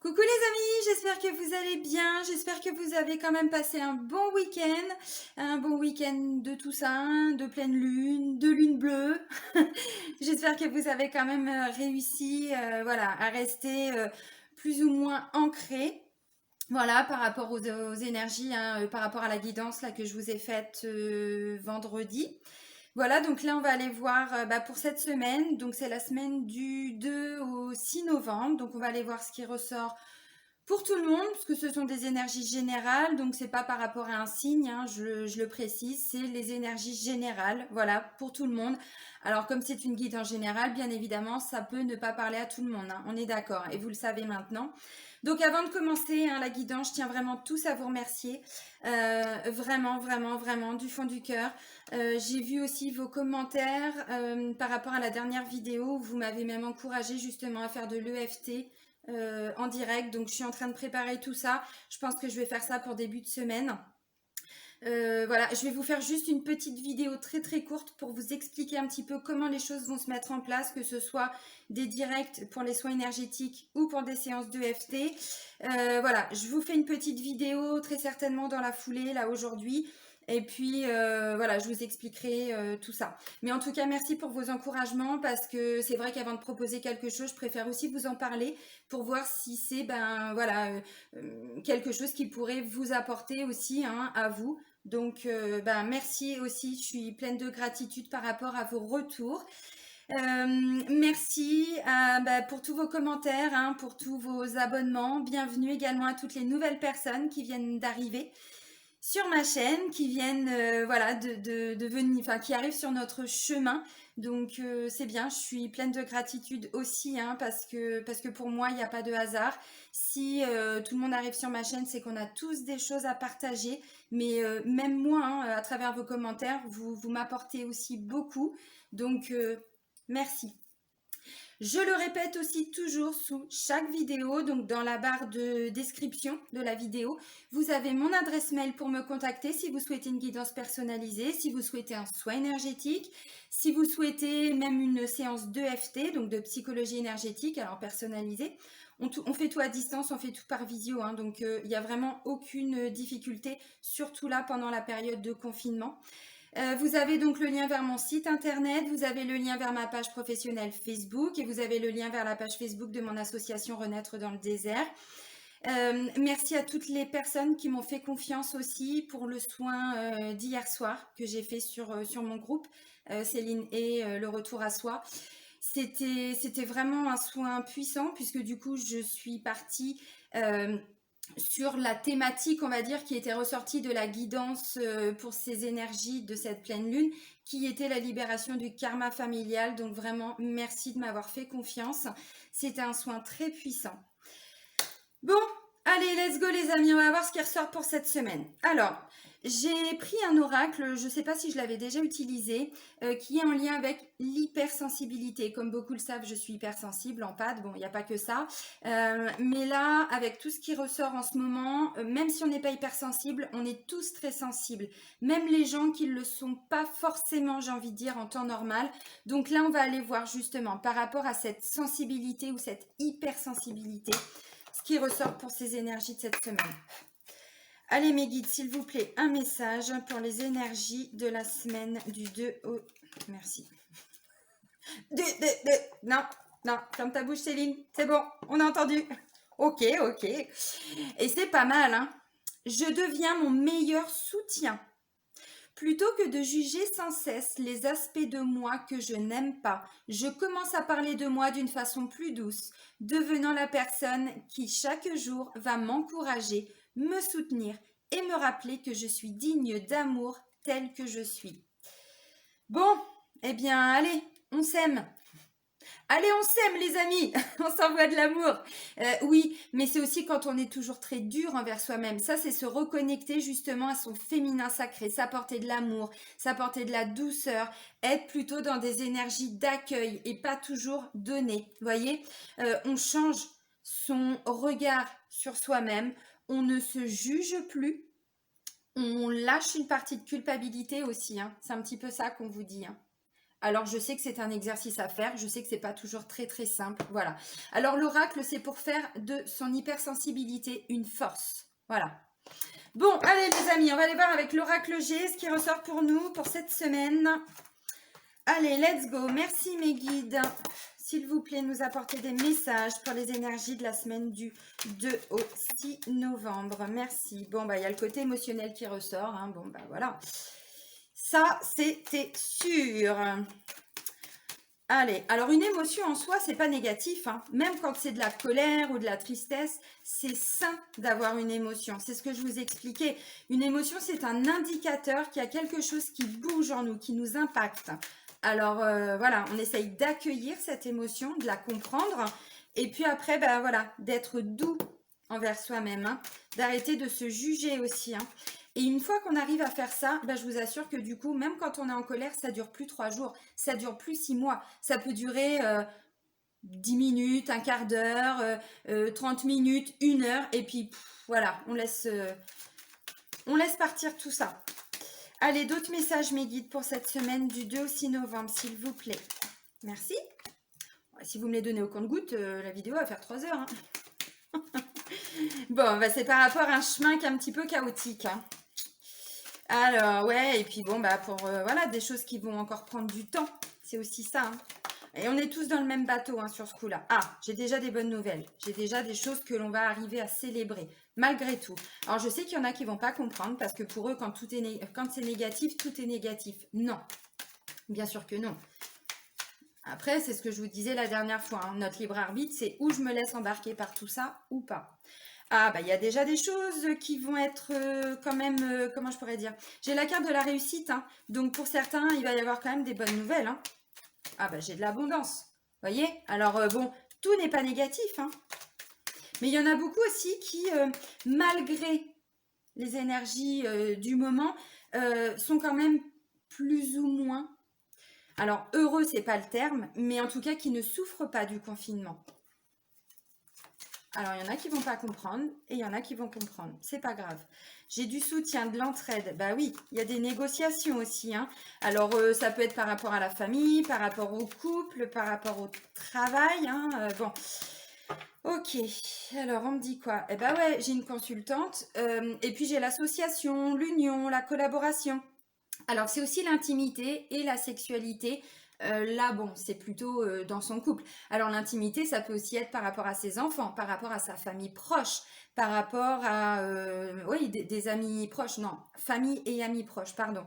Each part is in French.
Coucou les amis, j'espère que vous allez bien, j'espère que vous avez quand même passé un bon week-end de Toussaint, de pleine lune, de lune bleue. J'espère que vous avez quand même réussi voilà, à rester plus ou moins ancré. Voilà, par rapport aux énergies, hein, par rapport à la guidance là, que je vous ai faite vendredi. Voilà, donc là, on va aller voir pour cette semaine. Donc, c'est la semaine du 2 au 6 novembre. Donc, on va aller voir ce qui ressort pour tout le monde, parce que ce sont des énergies générales. Donc, c'est pas par rapport à un signe, hein, je le précise, c'est les énergies générales. Voilà, pour tout le monde. Alors, comme c'est une guide en général, bien évidemment, ça peut ne pas parler à tout le monde, hein, on est d'accord. Et vous le savez maintenant. Donc, avant de commencer hein, la guidance, je tiens vraiment tous à vous remercier. Vraiment, vraiment, vraiment, du fond du cœur. J'ai vu aussi vos commentaires par rapport à la dernière vidéo où vous m'avez même encouragé justement à faire de l'EFT en direct. Donc, je suis en train de préparer tout ça. Je pense que je vais faire ça pour début de semaine. Voilà, je vais vous faire juste une petite vidéo très très courte pour vous expliquer un petit peu comment les choses vont se mettre en place, que ce soit des directs pour les soins énergétiques ou pour des séances d'EFT. Voilà, je vous fais une petite vidéo très certainement dans la foulée là aujourd'hui. Et puis voilà, je vous expliquerai tout ça. Mais en tout cas, merci pour vos encouragements parce que c'est vrai qu'avant de proposer quelque chose, je préfère aussi vous en parler pour voir si c'est voilà quelque chose qui pourrait vous apporter aussi hein, à vous. Donc, merci aussi. Je suis pleine de gratitude par rapport à vos retours. Merci pour tous vos commentaires, hein, pour tous vos abonnements. Bienvenue également à toutes les nouvelles personnes qui viennent d'arriver sur ma chaîne, qui viennent voilà, de venir, enfin, qui arrivent sur notre chemin. Donc c'est bien, je suis pleine de gratitude aussi, hein, parce que pour moi, il n'y a pas de hasard. Si tout le monde arrive sur ma chaîne, c'est qu'on a tous des choses à partager. Mais même moi, hein, à travers vos commentaires, vous m'apportez aussi beaucoup. Donc merci. Je le répète aussi toujours sous chaque vidéo, donc dans la barre de description de la vidéo, vous avez mon adresse mail pour me contacter si vous souhaitez une guidance personnalisée, si vous souhaitez un soin énergétique, si vous souhaitez même une séance d'EFT, donc de psychologie énergétique, alors personnalisée. On fait tout à distance, on fait tout par visio, hein, donc il n'y a vraiment aucune difficulté, surtout là pendant la période de confinement. Vous avez donc le lien vers mon site internet, vous avez le lien vers ma page professionnelle Facebook et vous avez le lien vers la page Facebook de mon association Renaître dans le désert. Merci à toutes les personnes qui m'ont fait confiance aussi pour le soin d'hier soir que j'ai fait sur mon groupe Céline et le retour à soi. C'était vraiment un soin puissant puisque du coup je suis partie sur la thématique, on va dire, qui était ressortie de la guidance pour ces énergies de cette pleine lune, qui était la libération du karma familial. Donc vraiment, merci de m'avoir fait confiance. C'était un soin très puissant. Bon, allez, let's go les amis, on va voir ce qui ressort pour cette semaine. Alors, j'ai pris un oracle, je ne sais pas si je l'avais déjà utilisé, qui est en lien avec l'hypersensibilité. Comme beaucoup le savent, je suis hypersensible en pâte, bon, il n'y a pas que ça. Mais là, avec tout ce qui ressort en ce moment, même si on n'est pas hypersensible, on est tous très sensibles. Même les gens qui ne le sont pas forcément, j'ai envie de dire, en temps normal. Donc là, on va aller voir justement par rapport à cette sensibilité ou cette hypersensibilité, ce qui ressort pour ces énergies de cette semaine. Allez mes guides, s'il vous plaît, un message pour les énergies de la semaine du 2 au... Merci. Non, non, ferme ta bouche Céline, c'est bon, on a entendu. Ok, ok. Et c'est pas mal, hein. Je deviens mon meilleur soutien. Plutôt que de juger sans cesse les aspects de moi que je n'aime pas, je commence à parler de moi d'une façon plus douce, devenant la personne qui chaque jour va m'encourager, me soutenir et me rappeler que je suis digne d'amour tel que je suis. Bon, eh bien, allez, on s'aime. Allez, on s'aime les amis, on s'envoie de l'amour. Oui, mais c'est aussi quand on est toujours très dur envers soi-même. Ça, c'est se reconnecter justement à son féminin sacré, s'apporter de l'amour, s'apporter de la douceur, être plutôt dans des énergies d'accueil et pas toujours donner. Vous voyez, on change son regard sur soi-même, on ne se juge plus, on lâche une partie de culpabilité aussi. Hein. C'est un petit peu ça qu'on vous dit. Hein. Alors, je sais que c'est un exercice à faire. Je sais que c'est pas toujours très, très simple. Voilà. Alors, l'oracle, c'est pour faire de son hypersensibilité une force. Voilà. Bon, allez les amis, on va aller voir avec l'oracle G ce qui ressort pour nous pour cette semaine. Allez, let's go. Merci mes guides. S'il vous plaît, nous apporter des messages pour les énergies de la semaine du 2 au 6 novembre. Merci. Bon, bah, il y a le côté émotionnel qui ressort. Hein. Bon, bah, voilà. Ça, c'était sûr. Allez, alors une émotion en soi, c'est pas négatif. Hein. Même quand c'est de la colère ou de la tristesse, c'est sain d'avoir une émotion. C'est ce que je vous expliquais. Une émotion, c'est un indicateur qu'il y a quelque chose qui bouge en nous, qui nous impacte. Alors voilà, on essaye d'accueillir cette émotion, de la comprendre. Et puis après, ben voilà, d'être doux envers soi-même. Hein, d'arrêter de se juger aussi. Hein. Et une fois qu'on arrive à faire ça, ben, je vous assure que du coup, même quand on est en colère, ça dure plus 3 jours, ça dure plus 6 mois. Ça peut durer 10 minutes, un quart d'heure, 30 minutes, 1 heure. Et puis voilà, on laisse partir tout ça. Allez, d'autres messages, mes guides, pour cette semaine du 2 au 6 novembre, s'il vous plaît. Merci. Si vous me les donnez au compte-gouttes, la vidéo va faire 3 heures. Hein. Bon, bah, c'est par rapport à un chemin qui est un petit peu chaotique. Hein. Alors, ouais, et puis bon, bah, pour voilà, des choses qui vont encore prendre du temps. C'est aussi ça. Hein. Et on est tous dans le même bateau hein, sur ce coup-là. Ah, j'ai déjà des bonnes nouvelles. J'ai déjà des choses que l'on va arriver à célébrer, malgré tout. Alors, je sais qu'il y en a qui ne vont pas comprendre parce que pour eux, quand c'est négatif, tout est négatif. Non, bien sûr que non. Après, c'est ce que je vous disais la dernière fois. Hein. Notre libre arbitre, c'est où je me laisse embarquer par tout ça ou pas. Ah, bah, il y a déjà des choses qui vont être quand même, comment je pourrais dire. J'ai la carte de la réussite. Hein. Donc, pour certains, il va y avoir quand même des bonnes nouvelles. Hein. Ah, bah, j'ai de l'abondance. Voyez? Alors, bon, tout n'est pas négatif. Hein. Mais il y en a beaucoup aussi qui, malgré les énergies du moment, sont quand même plus ou moins... Alors, heureux, c'est pas le terme, mais en tout cas, qui ne souffrent pas du confinement. Alors, il y en a qui vont pas comprendre et il y en a qui vont comprendre. C'est pas grave. J'ai du soutien, de l'entraide. Bah oui, il y a des négociations aussi. Hein. Alors, ça peut être par rapport à la famille, par rapport au couple, par rapport au travail. Hein. Bon, ok. Alors, on me dit quoi? Eh ben ouais, j'ai une consultante. Et puis, j'ai l'association, l'union, la collaboration. Alors, c'est aussi l'intimité et la sexualité. Là, bon, c'est plutôt dans son couple. Alors, l'intimité, ça peut aussi être par rapport à ses enfants, par rapport à sa famille proche, par rapport à, oui, des amis proches, non, famille et amis proches, pardon.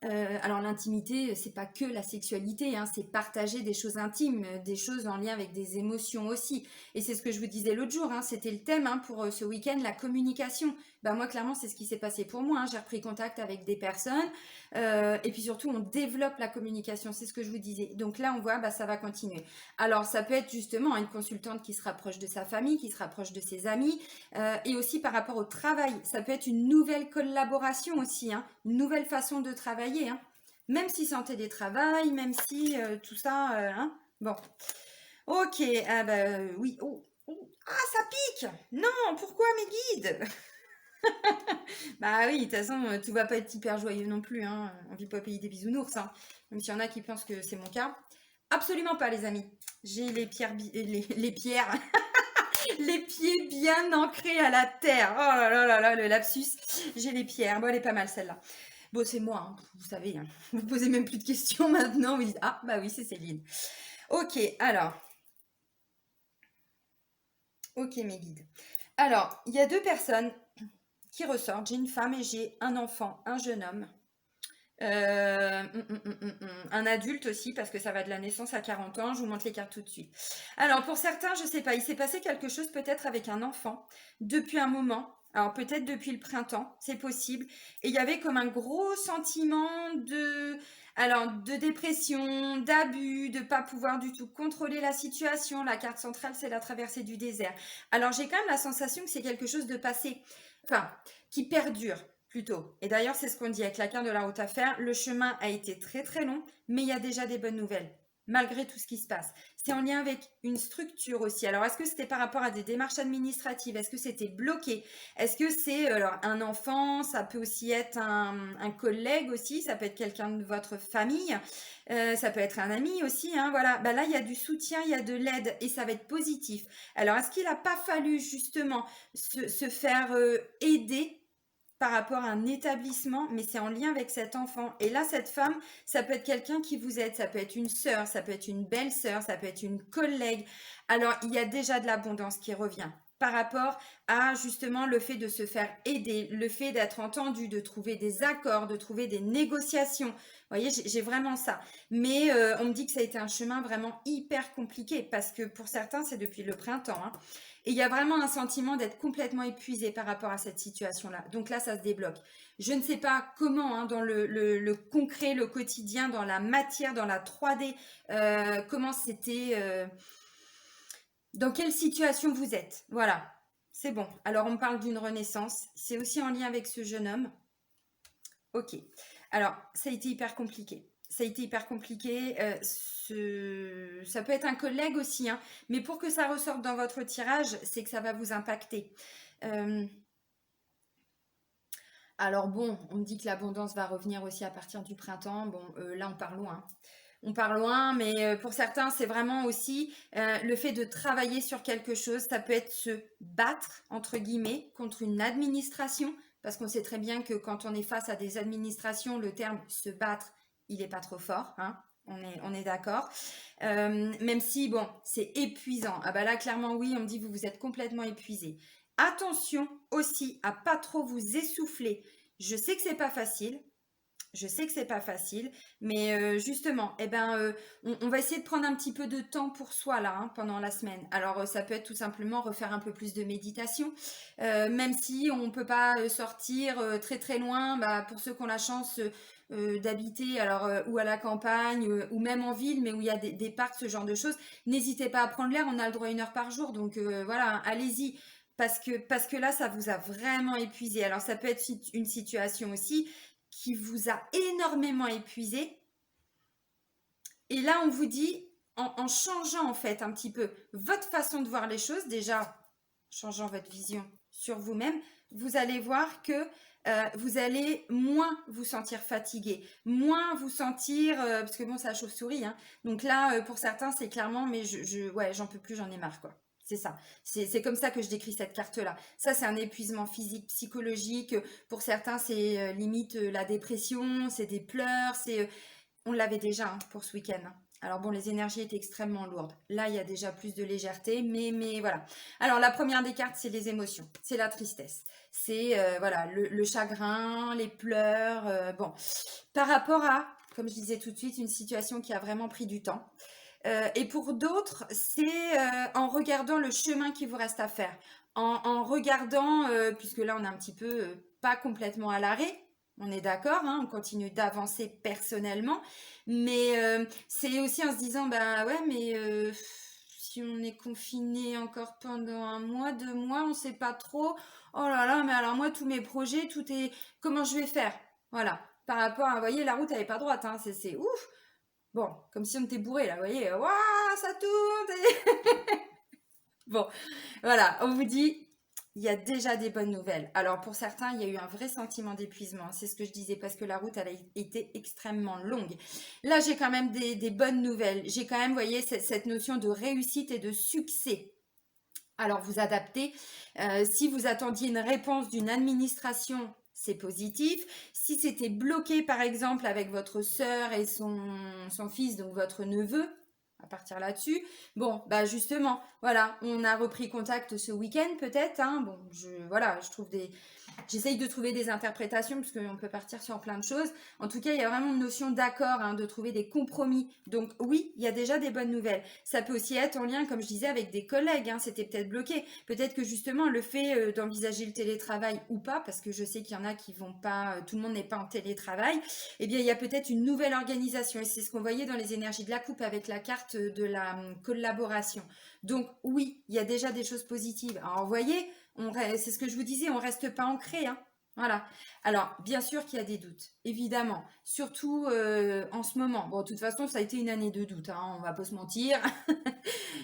Alors l'intimité, c'est pas que la sexualité, hein, c'est partager des choses intimes, des choses en lien avec des émotions aussi. Et c'est ce que je vous disais l'autre jour, hein, c'était le thème hein, pour ce week-end, la communication. Bah moi clairement c'est ce qui s'est passé pour moi. Hein. J'ai repris contact avec des personnes et puis surtout on développe la communication, c'est ce que je vous disais. Donc là on voit, bah ça va continuer. Alors ça peut être justement une consultante qui se rapproche de sa famille, qui se rapproche de ses amis et aussi par rapport au travail. Ça peut être une nouvelle collaboration aussi, hein, une nouvelle façon de travailler. Hein. Même si c'est en télétravail, même si tout ça, hein. Bon, ok, ah bah oui, ah ça pique, non, pourquoi mes guides? Bah oui, de toute façon, tout va pas être hyper joyeux non plus, hein. On vit pas au pays des bisounours, hein. Même s'il y en a qui pensent que c'est mon cas. Absolument pas les amis, j'ai les pierres, les pierres, les pieds bien ancrés à la terre, oh là là là là, le lapsus, j'ai les pierres, bon elle est pas mal celle-là. Bon, c'est moi, hein, vous savez, hein. Vous posez même plus de questions maintenant. Vous dites, ah, bah oui, c'est Céline. Ok, alors. Ok, mes guides. Alors, il y a 2 personnes qui ressortent. J'ai une femme et j'ai un enfant, un jeune homme. Un adulte aussi, parce que ça va de la naissance à 40 ans. Je vous montre les cartes tout de suite. Alors, pour certains, je sais pas, il s'est passé quelque chose peut-être avec un enfant depuis un moment. Alors, peut-être depuis le printemps, c'est possible. Et il y avait comme un gros sentiment de dépression, d'abus, de pas pouvoir du tout contrôler la situation. La carte centrale, c'est la traversée du désert. Alors, j'ai quand même la sensation que c'est quelque chose de passé, enfin, qui perdure plutôt. Et d'ailleurs, c'est ce qu'on dit avec la carte de la route à faire. Le chemin a été très très long, mais il y a déjà des bonnes nouvelles. malgré tout ce qui se passe. C'est en lien avec une structure aussi. Alors, est-ce que c'était par rapport à des démarches administratives? Est-ce que c'était bloqué? Est-ce que c'est alors un enfant? Ça peut aussi être un collègue aussi. Ça peut être quelqu'un de votre famille. Ça peut être un ami aussi. Hein, voilà. Bah là, il y a du soutien, il y a de l'aide et ça va être positif. Alors, est-ce qu'il n'a pas fallu justement se faire aider par rapport à un établissement, mais c'est en lien avec cet enfant. Et là, cette femme, ça peut être quelqu'un qui vous aide, ça peut être une sœur, ça peut être une belle-sœur, ça peut être une collègue. Alors, il y a déjà de l'abondance qui revient par rapport à justement le fait de se faire aider, le fait d'être entendu, de trouver des accords, de trouver des négociations. Vous voyez, j'ai vraiment ça. Mais on me dit que ça a été un chemin vraiment hyper compliqué parce que pour certains, c'est depuis le printemps. Hein. Et il y a vraiment un sentiment d'être complètement épuisé par rapport à cette situation-là. Donc là, ça se débloque. Je ne sais pas comment, hein, dans le concret, le quotidien, dans la matière, dans la 3D, comment c'était, dans quelle situation vous êtes. Voilà, c'est bon. Alors, on me parle d'une renaissance. C'est aussi en lien avec ce jeune homme. Ok. Alors, ça a été hyper compliqué. Ça a été hyper compliqué. Ça peut être un collègue aussi, hein, mais pour que ça ressorte dans votre tirage, c'est que ça va vous impacter. Euh, alors bon, on me dit que l'abondance va revenir aussi à partir du printemps. Bon, là, on part loin. On part loin, mais pour certains, c'est vraiment aussi le fait de travailler sur quelque chose. Ça peut être se battre, entre guillemets, contre une administration, parce qu'on sait très bien que quand on est face à des administrations, le terme se battre, il n'est pas trop fort, hein. On est d'accord. Même si, bon, c'est épuisant. Ah bah là, clairement, oui, on me dit vous vous êtes complètement épuisé. Attention aussi à pas trop vous essouffler. Je sais que c'est pas facile. Je sais que c'est pas facile, mais justement, eh ben, on va essayer de prendre un petit peu de temps pour soi là, hein, pendant la semaine. Alors, ça peut être tout simplement refaire un peu plus de méditation, même si on peut pas sortir très très loin. Bah, pour ceux qui ont la chance d'habiter, alors ou à la campagne, ou même en ville, mais où il y a des parcs, ce genre de choses, n'hésitez pas à prendre l'air. On a le droit à 1 heure par jour, donc voilà, hein, allez-y. Parce que là, ça vous a vraiment épuisé. Alors, ça peut être une situation aussi qui vous a énormément épuisé. Et là, on vous dit, en changeant en fait un petit peu votre façon de voir les choses, déjà, changeant votre vision sur vous-même, vous allez voir que vous allez moins vous sentir fatigué, moins vous sentir, parce que bon, c'est la chauve-souris, hein. Donc là, pour certains, c'est clairement, mais ouais, j'en peux plus, j'en ai marre, quoi. C'est ça. C'est comme ça que je décris cette carte-là. Ça, c'est un épuisement physique, psychologique. Pour certains, c'est limite la dépression, c'est des pleurs, on l'avait déjà, hein, pour ce week-end. Hein. Alors bon, les énergies étaient extrêmement lourdes. Là, il y a déjà plus de légèreté, mais voilà. Alors la première des cartes, c'est les émotions, c'est la tristesse, c'est voilà le chagrin, les pleurs. Bon, par rapport à, comme je disais tout de suite, une situation qui a vraiment pris du temps. Et pour d'autres, c'est en regardant le chemin qui vous reste à faire, en regardant, puisque là on est un petit peu pas complètement à l'arrêt, on est d'accord, hein, on continue d'avancer personnellement, mais c'est aussi en se disant, bah ouais, mais si on est confiné encore pendant 1 mois, 2 mois, on ne sait pas trop. Oh là là, mais alors moi, tous mes projets, tout est... Comment je vais faire? Voilà. Par rapport à, vous voyez, la route, elle n'est pas droite, hein, c'est ouf. Bon, comme si on était bourré là, vous voyez, waouh, ça tourne. Bon, voilà, on vous dit, il y a déjà des bonnes nouvelles. Alors pour certains, il y a eu un vrai sentiment d'épuisement, c'est ce que je disais, parce que la route, elle a été extrêmement longue. Là, j'ai quand même des bonnes nouvelles. J'ai quand même, vous voyez, cette notion de réussite et de succès. Alors vous adaptez. Si vous attendiez une réponse d'une administration, c'est positif. Si c'était bloqué, par exemple, avec votre sœur et son fils, donc votre neveu, à partir là-dessus, bon, bah justement, voilà, on a repris contact ce week-end peut-être. Hein, bon, voilà, j'essaye de trouver des interprétations parce qu'on peut partir sur plein de choses. En tout cas, il y a vraiment une notion d'accord, hein, de trouver des compromis. Donc oui, il y a déjà des bonnes nouvelles. Ça peut aussi être en lien, comme je disais, avec des collègues. Hein, c'était peut-être bloqué. Peut-être que justement, le fait d'envisager le télétravail ou pas, parce que je sais qu'il y en a qui vont pas, tout le monde n'est pas en télétravail, eh bien, il y a peut-être une nouvelle organisation. Et c'est ce qu'on voyait dans les énergies de la coupe avec la carte de la collaboration. Donc oui, il y a déjà des choses positives. Alors, vous voyez, c'est ce que je vous disais, on reste pas ancré, hein. Voilà. Alors, bien sûr qu'il y a des doutes, évidemment. Surtout en ce moment. Bon, de toute façon, ça a été une année de doute, hein, on va pas se mentir.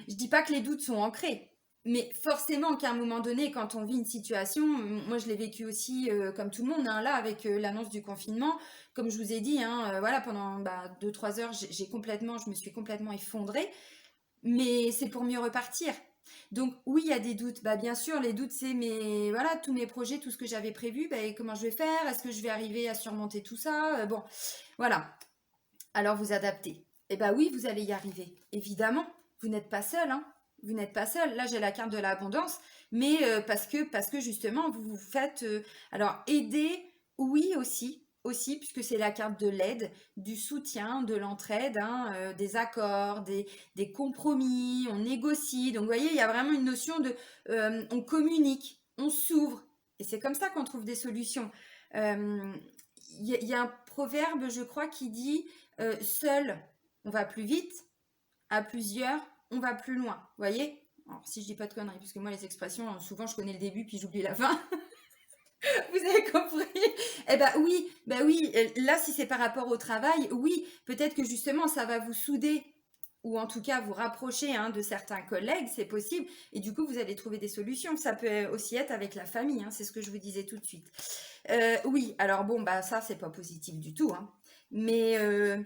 Je dis pas que les doutes sont ancrés, mais forcément qu'à un moment donné, quand on vit une situation, moi je l'ai vécu aussi comme tout le monde, hein, là, avec l'annonce du confinement, comme je vous ai dit, hein, voilà, pendant 2-3 heures, je me suis complètement effondrée, mais c'est pour mieux repartir. Donc oui, il y a des doutes. Bah bien sûr, les doutes, c'est mes voilà, tous mes projets, tout ce que j'avais prévu, bah, comment je vais faire? Est-ce que je vais arriver à surmonter tout ça? Bon, voilà. Alors vous adaptez. Eh bah oui, vous allez y arriver. Évidemment, vous n'êtes pas seul, hein. Vous n'êtes pas seul. Là, j'ai la carte de l'abondance, mais parce que justement, vous vous faites alors aider, oui aussi, puisque c'est la carte de l'aide, du soutien, de l'entraide, hein, des accords, des compromis, on négocie. Donc, vous voyez, il y a vraiment une notion de on communique, on s'ouvre. Et c'est comme ça qu'on trouve des solutions. Euh, Il y a un proverbe, je crois, qui dit seul, on va plus vite, à plusieurs, on va plus loin. Vous voyez? Alors, si je dis pas de conneries, parce que moi, les expressions, souvent, je connais le début, puis j'oublie la fin. Vous avez compris? Eh ben oui, là, si c'est par rapport au travail, oui, peut-être que justement, ça va vous souder, ou en tout cas vous rapprocher hein, de certains collègues, c'est possible, et du coup, vous allez trouver des solutions. Ça peut aussi être avec la famille, hein, c'est ce que je vous disais tout de suite. Oui, alors bon, bah ça, c'est pas positif du tout, hein. Mais, euh,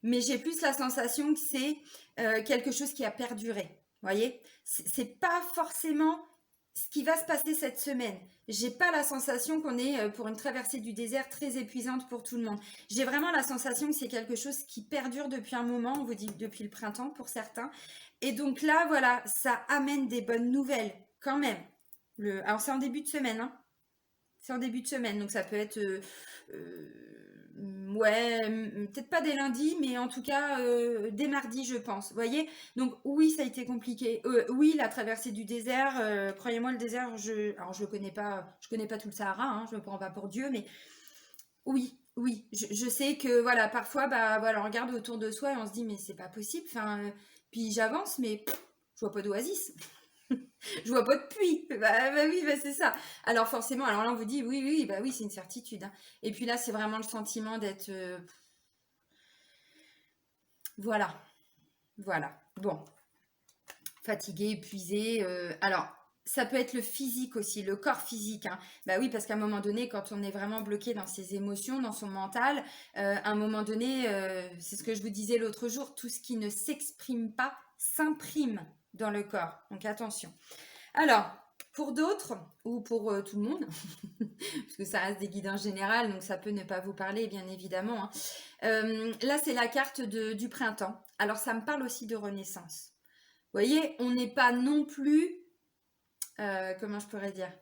mais j'ai plus la sensation que c'est quelque chose qui a perduré. Vous voyez, c'est pas forcément ce qui va se passer cette semaine. J'ai pas la sensation qu'on est pour une traversée du désert très épuisante pour tout le monde. J'ai vraiment la sensation que c'est quelque chose qui perdure depuis un moment, on vous dit depuis le printemps pour certains. Et donc là, voilà, ça amène des bonnes nouvelles quand même. Alors c'est en début de semaine, hein. C'est en début de semaine, donc ça peut être, ouais, peut-être pas dès lundi, mais en tout cas dès mardi, je pense. Vous voyez? Donc oui, ça a été compliqué. Oui, la traversée du désert, croyez-moi, le désert, alors je connais pas tout le Sahara, hein, je me prends pas pour Dieu, mais oui, je sais que voilà, parfois, bah voilà, on regarde autour de soi et on se dit mais c'est pas possible. Enfin, puis j'avance, mais je vois pas d'oasis. Je vois pas de puits. Bah oui, bah c'est ça. Alors forcément, alors là on vous dit oui, bah oui, c'est une certitude, hein. Et puis là, c'est vraiment le sentiment d'être voilà, voilà. Bon, fatigué, épuisé. Alors, ça peut être le physique aussi, le corps physique, hein. Bah oui, parce qu'à un moment donné, quand on est vraiment bloqué dans ses émotions, dans son mental, à un moment donné, c'est ce que je vous disais l'autre jour, tout ce qui ne s'exprime pas s'imprime dans le corps. Donc attention. Alors, pour d'autres, ou pour tout le monde, parce que ça reste des guides en général, donc ça peut ne pas vous parler, bien évidemment, hein. Là, c'est la carte du printemps. Alors, ça me parle aussi de renaissance. Vous voyez, on n'est pas non plus, comment je pourrais dire,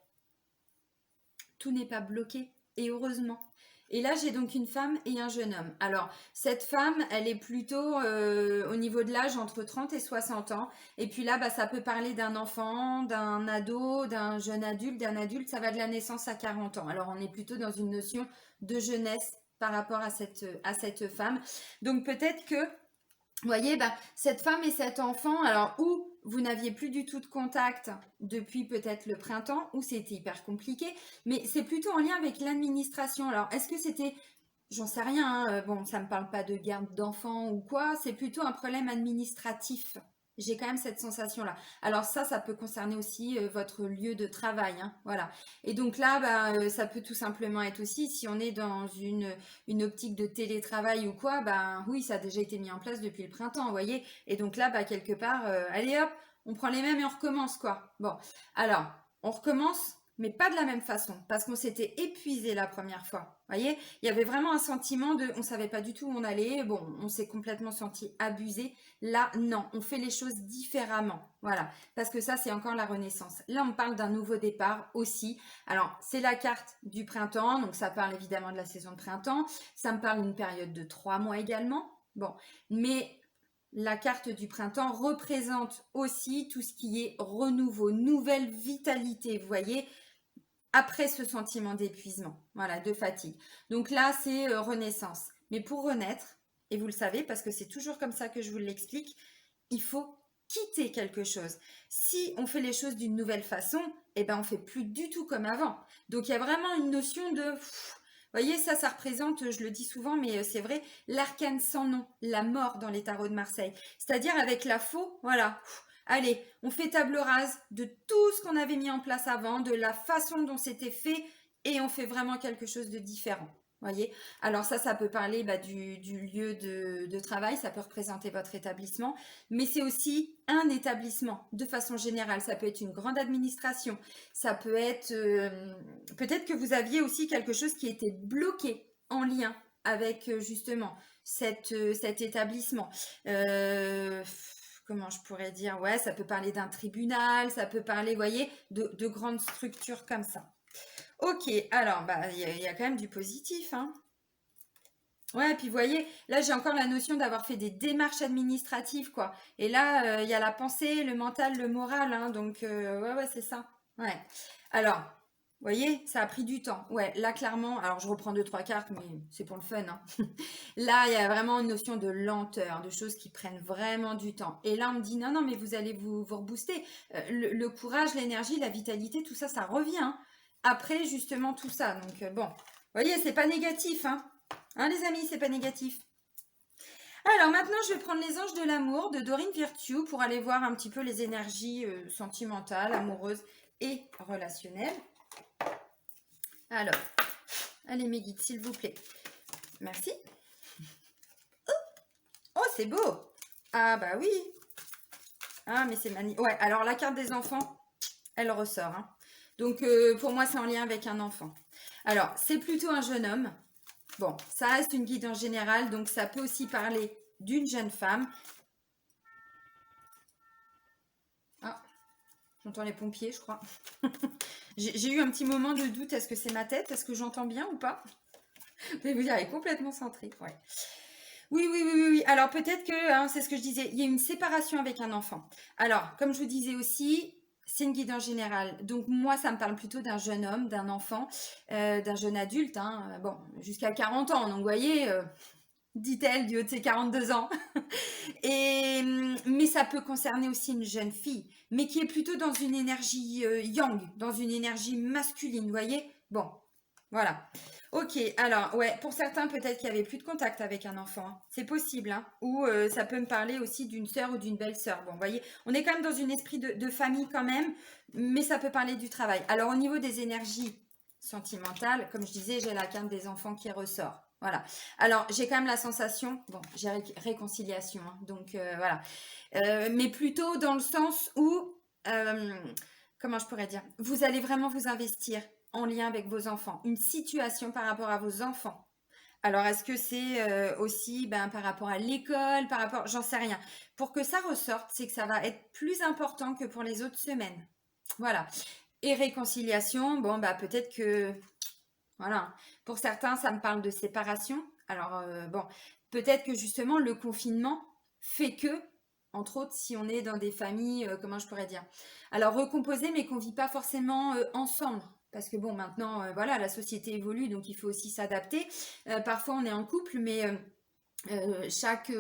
tout n'est pas bloqué, et heureusement. Et là, j'ai donc une femme et un jeune homme. Alors, cette femme, elle est plutôt au niveau de l'âge entre 30 et 60 ans. Et puis là, bah, ça peut parler d'un enfant, d'un ado, d'un jeune adulte, d'un adulte. Ça va de la naissance à 40 ans. Alors, on est plutôt dans une notion de jeunesse par rapport à cette femme. Donc, peut-être que vous voyez, bah, cette femme et cet enfant, alors où vous n'aviez plus du tout de contact depuis peut-être le printemps, où c'était hyper compliqué, mais c'est plutôt en lien avec l'administration. Alors, est-ce que c'était, j'en sais rien, hein, bon, ça ne me parle pas de garde d'enfants ou quoi, c'est plutôt un problème administratif. J'ai quand même cette sensation-là. Alors ça peut concerner aussi votre lieu de travail, hein, voilà. Et donc là, bah, ça peut tout simplement être aussi, si on est dans une optique de télétravail ou quoi, ben oui, ça a déjà été mis en place depuis le printemps, vous voyez. Et donc là, bah, quelque part, allez hop, on prend les mêmes et on recommence, quoi. Bon, alors, on recommence, mais pas de la même façon, parce qu'on s'était épuisé la première fois. Vous voyez, il y avait vraiment un sentiment de, on savait pas du tout où on allait, bon, on s'est complètement senti abusé. Là, non, on fait les choses différemment. Voilà, parce que ça, c'est encore la renaissance. Là, on parle d'un nouveau départ aussi. Alors, c'est la carte du printemps, donc ça parle évidemment de la saison de printemps. Ça me parle d'une période de 3 mois également. Bon, mais la carte du printemps représente aussi tout ce qui est renouveau, nouvelle vitalité, vous voyez, après ce sentiment d'épuisement, voilà, de fatigue. Donc là, c'est renaissance. Mais pour renaître, et vous le savez, parce que c'est toujours comme ça que je vous l'explique, il faut quitter quelque chose. Si on fait les choses d'une nouvelle façon, eh ben on fait plus du tout comme avant. Donc il y a vraiment une notion de... Vous voyez, ça représente, je le dis souvent, mais c'est vrai, l'arcane sans nom, la mort dans les tarots de Marseille. C'est-à-dire avec la faux, voilà. Allez, on fait table rase de tout ce qu'on avait mis en place avant, de la façon dont c'était fait, et on fait vraiment quelque chose de différent. Voyez. Alors ça peut parler du lieu de travail, ça peut représenter votre établissement, mais c'est aussi un établissement de façon générale. Ça peut être une grande administration, ça peut être peut-être que vous aviez aussi quelque chose qui était bloqué en lien avec justement cet établissement. Comment je pourrais dire? Ouais, ça peut parler d'un tribunal, ça peut parler, vous voyez, de grandes structures comme ça. Ok, alors, il y a quand même du positif, hein. Ouais, puis vous voyez, là j'ai encore la notion d'avoir fait des démarches administratives, quoi. Et là, il y a la pensée, le mental, le moral, hein, donc ouais, c'est ça. Ouais. Alors, vous voyez, ça a pris du temps. Ouais, là clairement, alors je reprends deux, trois cartes, mais c'est pour le fun, hein. Là, il y a vraiment une notion de lenteur, de choses qui prennent vraiment du temps. Et là, on me dit, non, mais vous allez vous rebooster. Le courage, l'énergie, la vitalité, tout ça, ça revient, hein, après justement tout ça. Donc bon, vous voyez, c'est pas négatif, hein. Hein, les amis, c'est pas négatif. Alors maintenant, je vais prendre les anges de l'amour de Dorine Virtue pour aller voir un petit peu les énergies sentimentales, amoureuses et relationnelles. Alors, allez mes guides, s'il vous plaît. Merci. Oh, c'est beau. Ah bah oui. Ah, mais c'est magnifique. Ouais, alors la carte des enfants, elle ressort, hein. Donc pour moi, c'est en lien avec un enfant. Alors, c'est plutôt un jeune homme. Bon, ça reste une guide en général, donc ça peut aussi parler d'une jeune femme. Ah, j'entends les pompiers, je crois. J'ai eu un petit moment de doute, est-ce que c'est ma tête? Est-ce que j'entends bien ou pas? Vous allez vous dire, elle est complètement centrée. Ouais. Oui. Alors peut-être que, hein, c'est ce que je disais, il y a une séparation avec un enfant. Alors, comme je vous disais aussi, c'est une guide en général. Donc moi, ça me parle plutôt d'un jeune homme, d'un enfant, d'un jeune adulte, hein, bon, jusqu'à 40 ans. Donc vous voyez, dit-elle du haut de ses 42 ans. Mais ça peut concerner aussi une jeune fille, mais qui est plutôt dans une énergie yang, dans une énergie masculine, vous voyez? Bon, voilà. Ok, alors, ouais, pour certains, peut-être qu'il n'y avait plus de contact avec un enfant, hein. C'est possible, hein. Ou ça peut me parler aussi d'une sœur ou d'une belle-sœur. Bon, vous voyez, on est quand même dans un esprit de famille quand même, mais ça peut parler du travail. Alors, au niveau des énergies sentimentales, comme je disais, j'ai la carte des enfants qui ressort. Voilà. Alors, j'ai quand même la sensation, bon, j'ai réconciliation, hein, donc voilà. Mais plutôt dans le sens où, comment je pourrais dire, vous allez vraiment vous investir en lien avec vos enfants, une situation par rapport à vos enfants. Alors, est-ce que c'est aussi par rapport à l'école, par rapport, j'en sais rien. Pour que ça ressorte, c'est que ça va être plus important que pour les autres semaines. Voilà. Et réconciliation, bon, peut-être que voilà. Pour certains, ça me parle de séparation. Alors, bon, peut-être que justement, le confinement fait que, entre autres, si on est dans des familles, comment je pourrais dire? Alors, recomposées, mais qu'on ne vit pas forcément ensemble. Parce que bon, maintenant, voilà, la société évolue, donc il faut aussi s'adapter. Parfois, on est en couple, mais chaque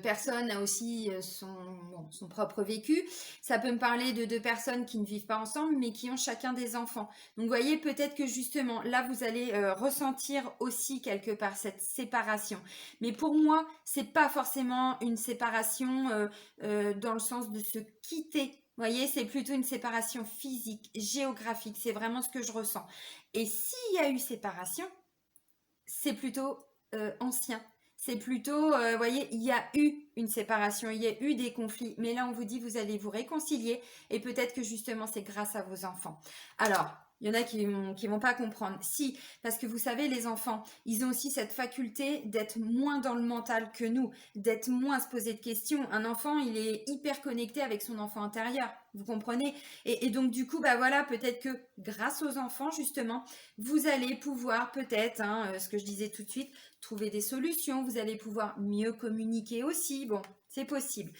personne a aussi son propre vécu. Ça peut me parler de deux personnes qui ne vivent pas ensemble, mais qui ont chacun des enfants. Donc, vous voyez, peut-être que justement, là, vous allez ressentir aussi quelque part cette séparation. Mais pour moi, c'est pas forcément une séparation dans le sens de se quitter. Vous voyez, c'est plutôt une séparation physique, géographique. C'est vraiment ce que je ressens. Et s'il y a eu séparation, c'est plutôt ancien. C'est plutôt, vous voyez, il y a eu une séparation, il y a eu des conflits. Mais là, on vous dit, vous allez vous réconcilier. Et peut-être que justement, c'est grâce à vos enfants. Alors, il y en a qui vont pas comprendre. Si, parce que vous savez, les enfants, ils ont aussi cette faculté d'être moins dans le mental que nous, d'être moins à se poser de questions. Un enfant, il est hyper connecté avec son enfant intérieur. Vous comprenez? Et donc, du coup, voilà, peut-être que grâce aux enfants, justement, vous allez pouvoir peut-être, hein, ce que je disais tout de suite, trouver des solutions, vous allez pouvoir mieux communiquer aussi. Bon, c'est possible.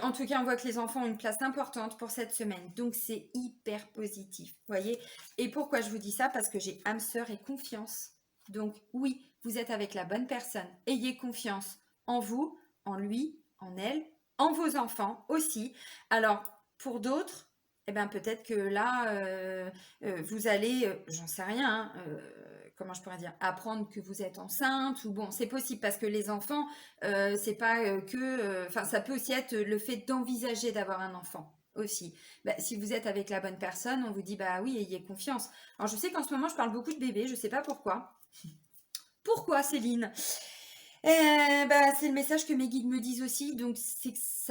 En tout cas, on voit que les enfants ont une place importante pour cette semaine. Donc, c'est hyper positif. Voyez? Et pourquoi je vous dis ça? Parce que j'ai âme sœur et confiance. Donc, oui, vous êtes avec la bonne personne. Ayez confiance en vous, en lui, en elle, en vos enfants aussi. Alors, pour d'autres, eh ben, peut-être que là, vous allez, j'en sais rien, hein, comment je pourrais dire, apprendre que vous êtes enceinte, ou bon, c'est possible parce que les enfants, c'est pas enfin, ça peut aussi être le fait d'envisager d'avoir un enfant aussi. Bah, si vous êtes avec la bonne personne, on vous dit, bah oui, ayez confiance. Alors, je sais qu'en ce moment, je parle beaucoup de bébés, je sais pas pourquoi. Pourquoi, Céline? Bah, c'est le message que mes guides me disent aussi. Donc,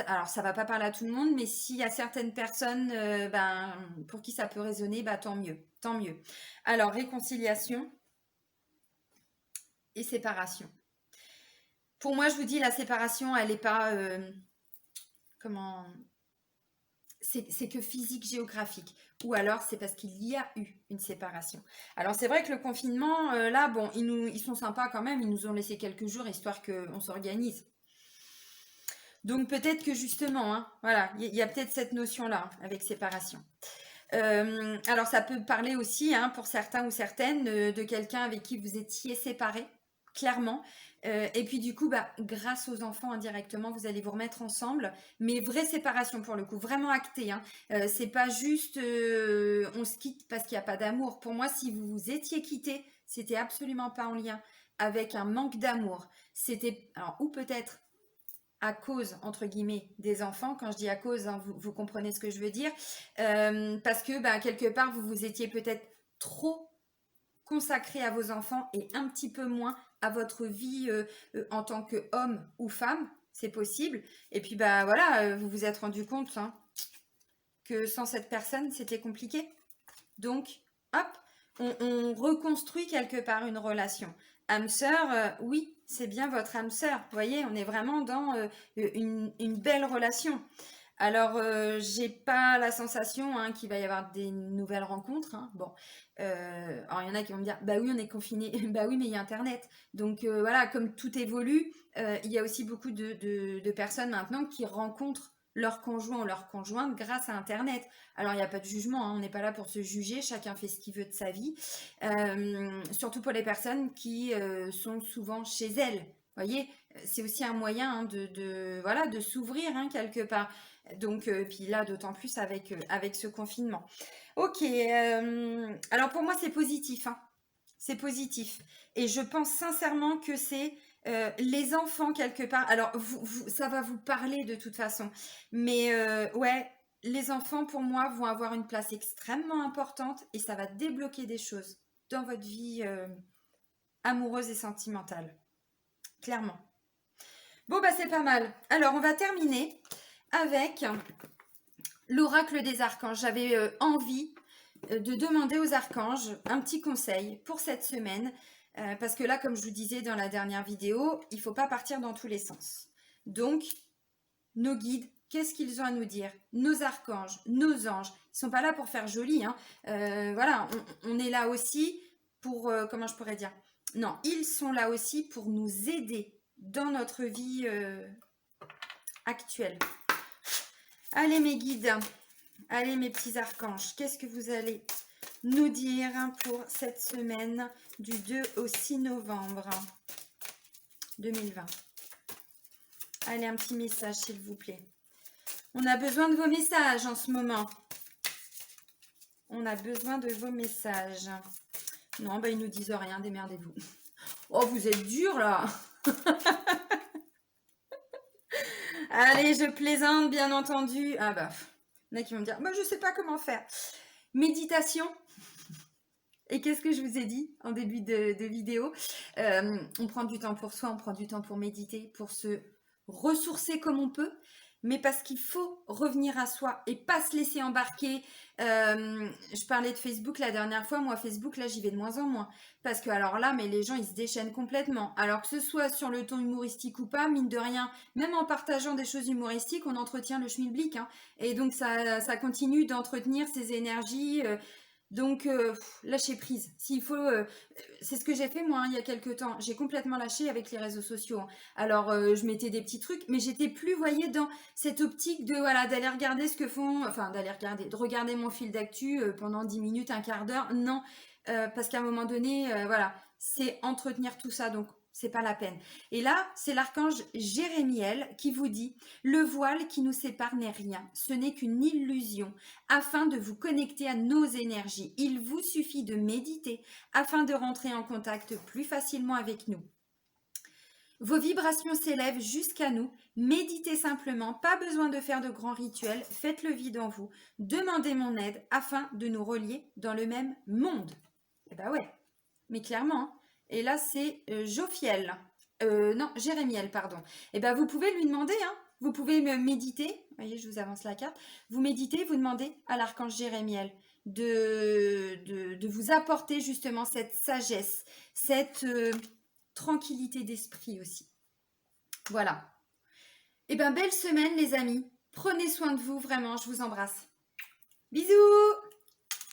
alors, ça va pas parler à tout le monde, mais s'il y a certaines personnes ben, pour qui ça peut résonner, bah, tant mieux. Tant mieux. Alors, réconciliation et séparation. Pour moi, je vous dis, la séparation, elle n'est pas... comment... C'est que physique, géographique. Ou alors, c'est parce qu'il y a eu une séparation. Alors, c'est vrai que le confinement, là, bon, ils sont sympas quand même. Ils nous ont laissé quelques jours, histoire qu'on s'organise. Donc, peut-être que justement, hein, voilà, il y a peut-être cette notion-là, avec séparation. Alors, ça peut parler aussi, hein, pour certains ou certaines, de quelqu'un avec qui vous étiez séparés, clairement. Et puis, du coup, bah, grâce aux enfants, indirectement, vous allez vous remettre ensemble. Mais vraie séparation, pour le coup, vraiment actée. Hein. C'est pas juste on se quitte parce qu'il n'y a pas d'amour. Pour moi, si vous vous étiez quittés, c'était absolument pas en lien avec un manque d'amour. C'était, alors, ou peut-être à cause, entre guillemets, des enfants. Quand je dis à cause, hein, vous comprenez ce que je veux dire. Parce que bah, quelque part, vous vous étiez peut-être trop consacré à vos enfants et un petit peu moins à votre vie en tant qu'homme ou femme. C'est possible. Et puis, bah voilà, vous vous êtes rendu compte hein, que sans cette personne, c'était compliqué. Donc, hop, on reconstruit quelque part une relation. Âme sœur, oui, c'est bien votre âme sœur. Vous voyez, on est vraiment dans une belle relation. Alors, j'ai pas la sensation hein, qu'il va y avoir des nouvelles rencontres. Hein. Bon, alors il y en a qui vont me dire, bah oui, on est confiné. Bah oui, mais il y a Internet. Donc voilà, comme tout évolue, il y a aussi beaucoup de personnes maintenant qui rencontrent leur conjoint ou leur conjointe grâce à Internet. Alors, il n'y a pas de jugement, hein, on n'est pas là pour se juger, chacun fait ce qu'il veut de sa vie. Surtout pour les personnes qui sont souvent chez elles. Vous voyez, c'est aussi un moyen hein, voilà, de s'ouvrir hein, quelque part. Donc, puis là, d'autant plus avec ce confinement. Ok, alors pour moi, c'est positif. Hein. C'est positif. Et je pense sincèrement que c'est les enfants quelque part. Alors, ça va vous parler de toute façon. Mais ouais, les enfants, pour moi, vont avoir une place extrêmement importante et ça va débloquer des choses dans votre vie amoureuse et sentimentale. Clairement. Bon, bah c'est pas mal. Alors, on va terminer avec l'oracle des archanges. J'avais envie de demander aux archanges un petit conseil pour cette semaine. Parce que là, comme je vous disais dans la dernière vidéo, il ne faut pas partir dans tous les sens. Donc, nos guides, qu'est-ce qu'ils ont à nous dire? Nos archanges, nos anges, ils ne sont pas là pour faire joli. Hein. Voilà, on est là aussi pour, comment je pourrais dire? Non, ils sont là aussi pour nous aider dans notre vie actuelle. Allez mes guides, allez mes petits archanges, qu'est-ce que vous allez nous dire pour cette semaine du 2 au 6 novembre 2020? Allez, un petit message s'il vous plaît. On a besoin de vos messages en ce moment. On a besoin de vos messages. Non, bah ils nous disent rien, démerdez-vous. Oh, vous êtes dur là. Allez, je plaisante, bien entendu. Ah bah, il y en a qui vont me dire, bah, je sais pas comment faire. Méditation. Et qu'est-ce que je vous ai dit en début de vidéo? On prend du temps pour soi, on prend du temps pour méditer, pour se ressourcer comme on peut, mais parce qu'il faut revenir à soi et pas se laisser embarquer. Je parlais de Facebook la dernière fois. Moi, Facebook, là, j'y vais de moins en moins. Parce que, alors là, mais les gens, ils se déchaînent complètement. Alors que ce soit sur le ton humoristique ou pas, mine de rien, même en partageant des choses humoristiques, on entretient le schmilblick. Hein. Et donc, ça continue d'entretenir ces énergies. Donc, lâcher prise. S'il faut, c'est ce que j'ai fait moi hein, il y a quelques temps. J'ai complètement lâché avec les réseaux sociaux. Hein. Alors, je mettais des petits trucs, mais j'étais plus, voyez, dans cette optique de voilà d'aller regarder ce que font, enfin de regarder mon fil d'actu pendant 10 minutes, un quart d'heure. Non, parce qu'à un moment donné, voilà, c'est entretenir tout ça. Donc, c'est pas la peine. Et là, c'est l'archange Jérémiel qui vous dit, le voile qui nous sépare n'est rien, ce n'est qu'une illusion, afin de vous connecter à nos énergies. Il vous suffit de méditer afin de rentrer en contact plus facilement avec nous. Vos vibrations s'élèvent jusqu'à nous. Méditez simplement, pas besoin de faire de grands rituels. Faites le vide en vous. Demandez mon aide afin de nous relier dans le même monde. Eh ben ouais, mais clairement. Hein. Et là, c'est Jophiel. Non, Jérémiel, pardon. Eh ben vous pouvez lui demander, hein. Vous pouvez me méditer. Vous voyez, je vous avance la carte. Vous méditez, vous demandez à l'archange Jérémiel de vous apporter justement cette sagesse, cette tranquillité d'esprit aussi. Voilà. Eh bien, belle semaine les amis. Prenez soin de vous, vraiment, je vous embrasse. Bisous!